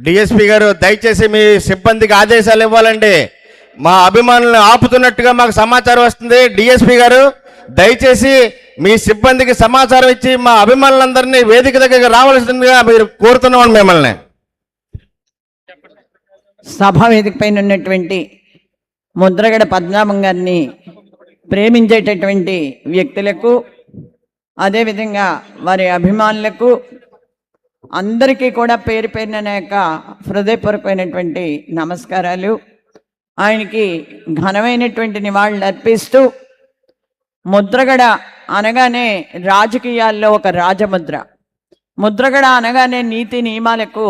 DSP గారు దయచేసి మీ సిబ్బందికి ఆదేశాలు ఇవ్వాలండి. మా అభిమానులను ఆపుతున్నట్టుగా మాకు సమాచారం వస్తుంది. డిఎస్పీ గారు దయచేసి మీ సిబ్బందికి సమాచారం ఇచ్చి మా అభిమానులందరినీ వేదిక దగ్గరికి రావాల్సిందిగా మీరు కోరుతున్నాం మిమ్మల్ని. సభా వేదిక పైన ఉన్నటువంటి ముద్రగడ పద్మనాభం గారిని ప్రేమించేటటువంటి వ్యక్తులకు, అదేవిధంగా వారి అభిమానులకు అందరికీ కూడా పేరు పేరున నా యొక్క హృదయపూర్వకమైనటువంటి నమస్కారాలు. ఆయనకి ఘనమైనటువంటి నివాళులు అర్పిస్తూ, ముద్రగడ అనగానే రాజకీయాల్లో ఒక రాజముద్ర, ముద్రగడ అనగానే నీతి నియమాలకు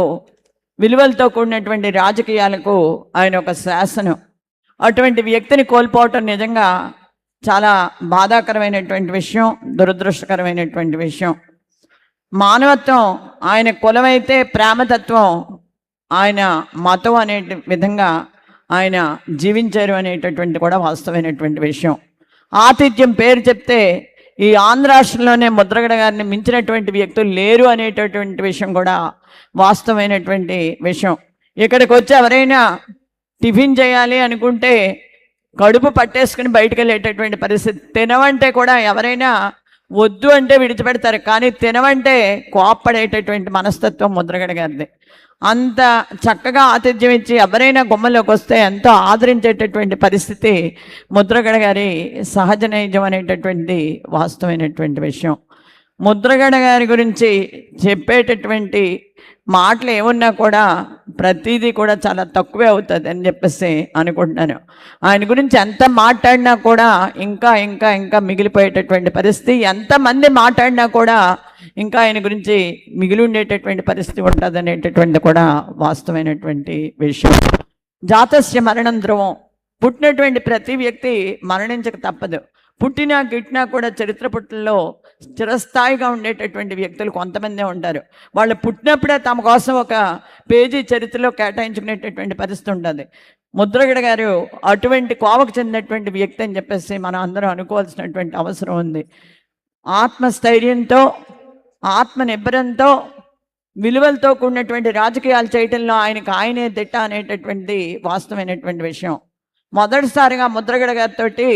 విలువలతో కూడినటువంటి రాజకీయాలకు ఆయన ఒక శాసనం. అటువంటి వ్యక్తిని కోల్పోవటం నిజంగా చాలా బాధాకరమైనటువంటి విషయం, దురదృష్టకరమైనటువంటి విషయం. మానవత్వం ఆయన కులమైతే ప్రేమతత్వం ఆయన మతం అనే విధంగా ఆయన జీవించారు అనేటటువంటి కూడా వాస్తవమైనటువంటి విషయం. ఆతిథ్యం పేరు చెప్తే ఈ ఆంధ్ర రాష్ట్రంలోనే ముద్రగడ గారిని మించినటువంటి వ్యక్తులు లేరు అనేటటువంటి విషయం కూడా వాస్తవమైనటువంటి విషయం. ఇక్కడికి వచ్చి ఎవరైనా టిఫిన్ చేయాలి అనుకుంటే కడుపు పట్టేసుకుని బయటకు వెళ్ళేటటువంటి పరిస్థితి. తినవంటే కూడా ఎవరైనా వద్దు అంటే విడిచిపెడతారు, కానీ తినవంటే కోప్పడేటటువంటి మనస్తత్వం ముద్రగడ గారిది. అంత చక్కగా ఆతిథ్యం ఇచ్చి ఎవరైనా గుమ్మలోకి వస్తే ఎంతో ఆదరించేటటువంటి పరిస్థితి ముద్రగడ గారి సహజ నైజం అనేటటువంటి వాస్తవమైనటువంటి విషయం. ముద్రగడ గారి గురించి చెప్పేటటువంటి మాటలు ఏమున్నా కూడా ప్రతిదీ కూడా చాలా తక్కువే అవుతుంది అని చెప్పేసి అనుకుంటున్నాను. ఆయన గురించి ఎంత మాట్లాడినా కూడా ఇంకా ఇంకా ఇంకా మిగిలిపోయేటటువంటి పరిస్థితి, ఎంతమంది మాట్లాడినా కూడా ఇంకా ఆయన గురించి మిగిలి ఉండేటటువంటి పరిస్థితి ఉంటుంది అనేటటువంటి కూడా వాస్తవమైనటువంటి విషయం. జాతస్య మరణం ధ్రువం, పుట్టినటువంటి ప్రతి వ్యక్తి మరణించక తప్పదు. పుట్టినా గిట్టినా కూడా చరిత్ర పుటల్లో చిరస్థాయిగా ఉండేటటువంటి వ్యక్తులు కొంతమందే ఉంటారు. వాళ్ళు పుట్టినప్పుడే తమ కోసం ఒక పేజీ చరిత్రలో కేటాయించుకునేటటువంటి పరిస్థితి ఉంటుంది. ముద్రగడ గారు అటువంటి కోవకు చెందినటువంటి వ్యక్తి అని చెప్పేసి మనం అందరం అనుకోవాల్సినటువంటి అవసరం ఉంది. ఆత్మస్థైర్యంతో, ఆత్మ నిబ్బరంతో, విలువలతో కూడినటువంటి రాజకీయాలు చేయటంలో ఆయనే దిట్ట అనేటటువంటి వాస్తవమైనటువంటి విషయం. మొదటిసారిగా ముద్రగడ గారితో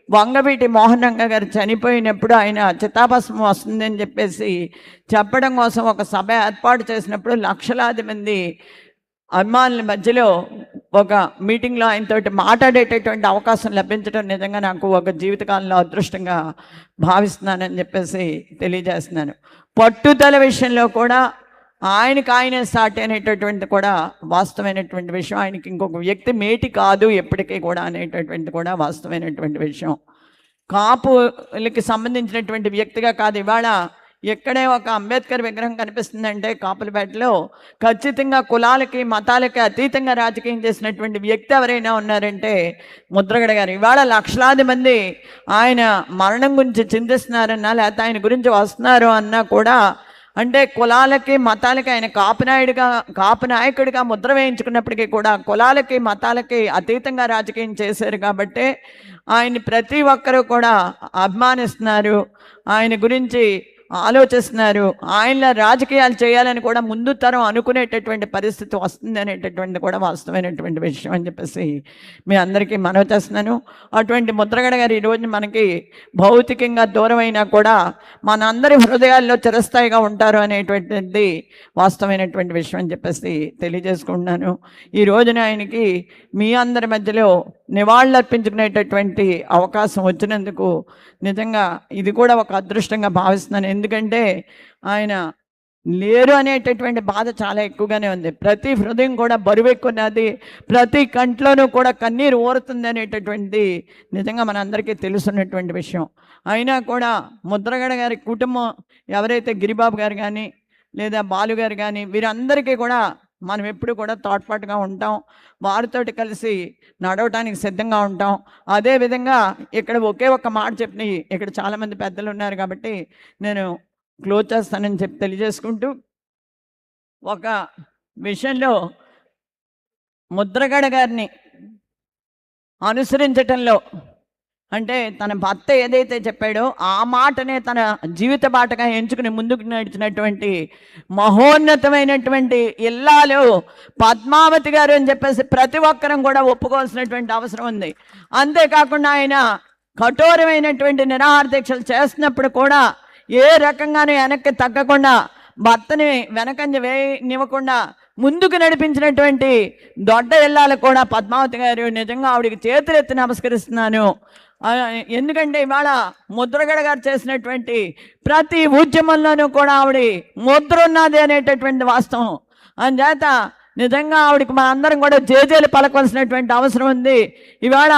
వంగవీటి మోహన్ రంగ గారు చనిపోయినప్పుడు ఆయన చితాభస్మం వస్తుందని చెప్పేసి చెప్పడం కోసం ఒక సభ ఏర్పాటు చేసినప్పుడు లక్షలాది మంది అభిమానుల మధ్యలో ఒక మీటింగ్లో ఆయనతోటి మాట్లాడేటటువంటి అవకాశం లభించడం నిజంగా నాకు ఒక జీవితకాలంలో అదృష్టంగా భావిస్తున్నానని చెప్పేసి తెలియజేస్తున్నాను. పట్టుదల విషయంలో కూడా ఆయనకు సాటి అనేటటువంటి కూడా వాస్తవమైనటువంటి విషయం. ఆయనకి ఇంకొక వ్యక్తి మేటి కాదు ఎప్పటికీ కూడా అనేటటువంటి కూడా వాస్తవమైనటువంటి విషయం. కాపులకి సంబంధించినటువంటి వ్యక్తిగా కాదు, ఇవాళ ఎక్కడే ఒక అంబేద్కర్ విగ్రహం కనిపిస్తుందంటే కాపులపేటలో ఖచ్చితంగా కులాలకి మతాలకి అతీతంగా రాజకీయం చేసినటువంటి వ్యక్తి ఎవరైనా ఉన్నారంటే ముద్రగడ గారు. ఇవాళ లక్షలాది మంది ఆయన మరణం గురించి చింతిస్తున్నారన్నా, లేకపోతే ఆయన గురించి వస్తున్నారు అన్నా కూడా అంటే కులాలకి మతాలకి ఆయన కాపు నాయకుడిగా ముద్ర వేయించుకున్నప్పటికీ కూడా కులాలకి మతాలకి అతీతంగా రాజకీయం చేశారు కాబట్టి ఆయన ప్రతి ఒక్కరూ కూడా అభిమానిస్తున్నారు, ఆయన గురించి ఆలోచిస్తున్నారు. ఆయనలో రాజకీయాలు చేయాలని కూడా ముందు తరం అనుకునేటటువంటి పరిస్థితి వస్తుంది అనేటటువంటి కూడా వాస్తవమైనటువంటి విషయం అని చెప్పేసి మీ అందరికీ మనవి చేస్తున్నాను. అటువంటి ముద్రగడ గారు ఈరోజు మనకి భౌతికంగా దూరమైనా కూడా మన అందరి హృదయాల్లో చిరస్థాయిగా ఉంటారు అనేటువంటిది వాస్తవమైనటువంటి విషయం అని చెప్పేసి తెలియజేసుకుంటున్నాను. ఈ రోజున ఆయనకి మీ అందరి మధ్యలో నివాళులు అర్పించుకునేటటువంటి అవకాశం వచ్చినందుకు నిజంగా ఇది కూడా ఒక అదృష్టంగా భావిస్తున్నాను. ఎందుకంటే ఆయన లేరు అనేటటువంటి బాధ చాలా ఎక్కువగానే ఉంది. ప్రతి హృదయం కూడా బరువెక్కున్నది, ప్రతి కంట్లోనూ కూడా కన్నీరు ఊరుతుంది అనేటటువంటి నిజంగా మనందరికీ తెలుసున్నటువంటి విషయం. అయినా కూడా ముద్రగడ గారి కుటుంబం ఎవరైతే గిరిబాబు గారు కానీ లేదా బాలు గారు కానీ వీరందరికీ కూడా మనం ఎప్పుడు కూడా తోడ్పాటుగా ఉంటాం, వారితోటి కలిసి నడవటానికి సిద్ధంగా ఉంటాం. అదేవిధంగా ఇక్కడ ఒకే ఒక్క మాట చెప్పినాయి, ఇక్కడ చాలామంది పెద్దలు ఉన్నారు కాబట్టి నేను క్లోజ్ చేస్తానని చెప్పి తెలియజేసుకుంటూ, ఒక విషయంలో ముద్రగడ గారిని అనుసరించటంలో అంటే తన భర్త ఏదైతే చెప్పాడో ఆ మాటనే తన జీవిత బాటగా ఎంచుకుని ముందుకు నడిచినటువంటి మహోన్నతమైనటువంటి ఇల్లాలు పద్మావతి గారు అని చెప్పేసి ప్రతి ఒక్కరం కూడా ఒప్పుకోవాల్సినటువంటి అవసరం ఉంది. అంతేకాకుండా ఆయన కఠోరమైనటువంటి నిరాహార దీక్షలు చేస్తున్నప్పుడు కూడా ఏ రకంగానూ వెనక్కి తగ్గకుండా భర్తని వెనకంజ వేయనివ్వకుండా ముందుకు నడిపించినటువంటి దొడ్డ ఇల్లాలు కూడా పద్మావతి గారు నిజంగా ఆవిడికి చేతులెత్తి నమస్కరిస్తున్నాను. ఎందుకంటే ఇవాళ ముద్రగడ గారు చేసినటువంటి ప్రతి ఉద్యమంలోనూ కూడా ఆవిడ ముద్ర ఉన్నది అనేటటువంటి వాస్తవం. అందుచేత నిజంగా ఆవిడకి మనందరం కూడా జేజేలు పలకవలసినటువంటి అవసరం ఉంది. ఇవాళ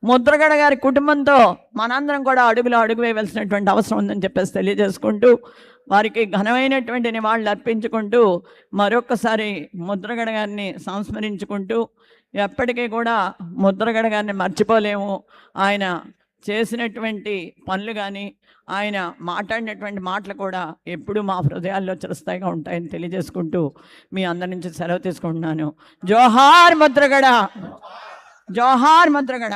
ముద్రగడ గారి కుటుంబంతో మనందరం కూడా అడుగులో అడుగు వేయవలసినటువంటి అవసరం ఉందని చెప్పేసి తెలియజేసుకుంటూ వారికి ఘనమైనటువంటి నివాళులు అర్పించుకుంటూ మరొక్కసారి ముద్రగడ గారిని సంస్మరించుకుంటూ ఎప్పటికీ కూడా ముద్రగడ గారిని మర్చిపోలేము. ఆయన చేసినటువంటి పనులు కానీ ఆయన మాట్లాడినటువంటి మాటలు కూడా ఎప్పుడూ మా హృదయాల్లో చిరస్థాయిగా ఉంటాయని తెలియజేసుకుంటూ మీ అందరి నుంచి సెలవు తీసుకుంటున్నాను. జోహార్ ముద్రగడ, జోహార్ ముద్రగడ.